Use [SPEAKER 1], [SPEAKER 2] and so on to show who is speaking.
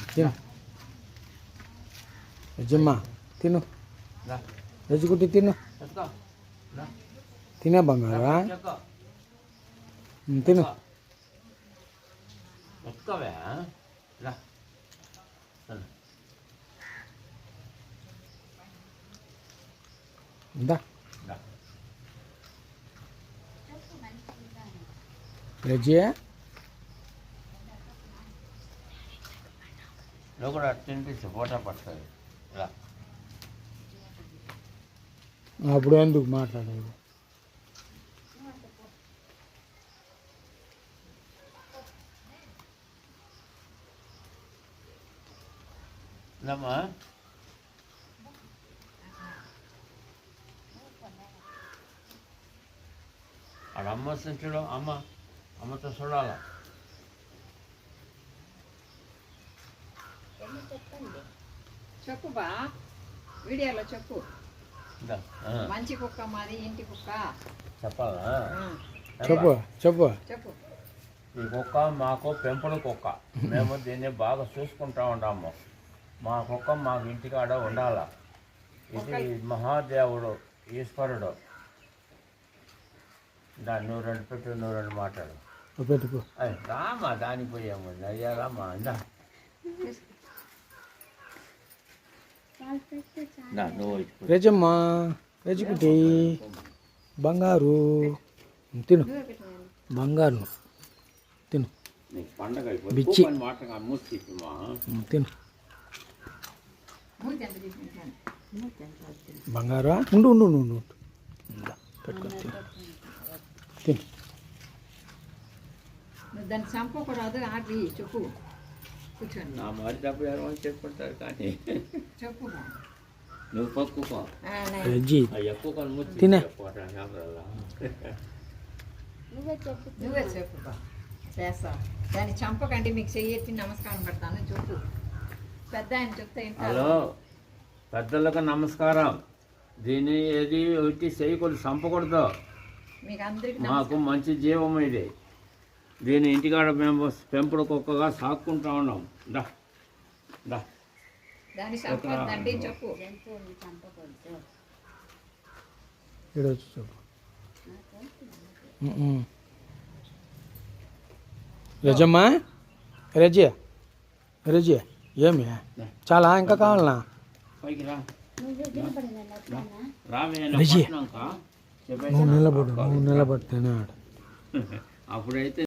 [SPEAKER 1] తిను యజమ్మా తిను రజుకుట్టి తిను తినే బంగారా తిను ఇందా రజియా
[SPEAKER 2] నువ్వు కూడా తినిపించు ఫోటో పడుతుంది ఇలా
[SPEAKER 1] అప్పుడు ఎందుకు మాట్లాడేది
[SPEAKER 2] ఇదమ్మా ఆడ అమ్మ వస్తుంది చూడు అమ్మతో చూడాలా
[SPEAKER 3] చెప్పు బా వీడియోలో చెప్పు మంచి కుక్క మాది ఇంటి కుక్క
[SPEAKER 2] చెప్పాలా
[SPEAKER 1] చెప్పు చెప్పు
[SPEAKER 3] చెప్పు
[SPEAKER 2] ఈ కుక్క మాకు పెంపుడు కుక్క మేము దీన్ని బాగా చూసుకుంటా ఉంటాము మా కుక్క మాకు ఇంటికాడ ఉండాల ఇది మహాదేవుడు ఈశ్వరుడు దాన్ని నువ్వు రెండు పెట్టు నువ్వు రెండు మాట్లాడు
[SPEAKER 1] పెట్టుకో
[SPEAKER 2] రామా దానికి పోయాము అయ్యా రామా
[SPEAKER 1] రజమ్మా రజుకుటి బంగారు తిను బంగారు తిను
[SPEAKER 2] పండగ
[SPEAKER 1] బిచ్చి తిను బంగారా ఉండు ఉండు ఉండు ఉండు పెట్టుకో తిను తిను
[SPEAKER 3] దాన్ని చంపకూడదు ఆడి చెప్పు కూర్చోండి
[SPEAKER 2] నా మరి డబ్బులు ఎవరో చెప్పుకుంటారు కానీ
[SPEAKER 3] చెప్పు
[SPEAKER 2] నువ్వు పక్కుకో
[SPEAKER 1] రజ్జి
[SPEAKER 2] ఎక్కువ
[SPEAKER 1] తినే
[SPEAKER 3] నువ్వే చెప్పు బా చేస్తా దాన్ని చంపకండి మీకు చెయ్యెత్తి నమస్కారం పెడతాను చెప్పు పెద్ద ఆయన చెప్తే
[SPEAKER 2] హలో పెద్దలకు నమస్కారం దీన్ని ఏది ఒకటి చేయకూడదు చంపకూడదు
[SPEAKER 3] మీకు అందరికి
[SPEAKER 2] మాకు మంచి జీవం ఇది దీని ఇంటికాడ మేము పెంపుడు కుక్కగా సాక్కుంటా ఉన్నాం దా దా
[SPEAKER 3] దాన్ని చంపొద్దండి చెప్పు
[SPEAKER 1] ఈడొచ్చి చెప్పు రజమ్మా రజియా రజియా ఏమి చాలా ఇంకా కావాలనా
[SPEAKER 2] పైకి రా రామే
[SPEAKER 1] నువ్వు నిలబడు నువ్వు నిలబడితేనే ఆడ
[SPEAKER 2] అప్పుడైతే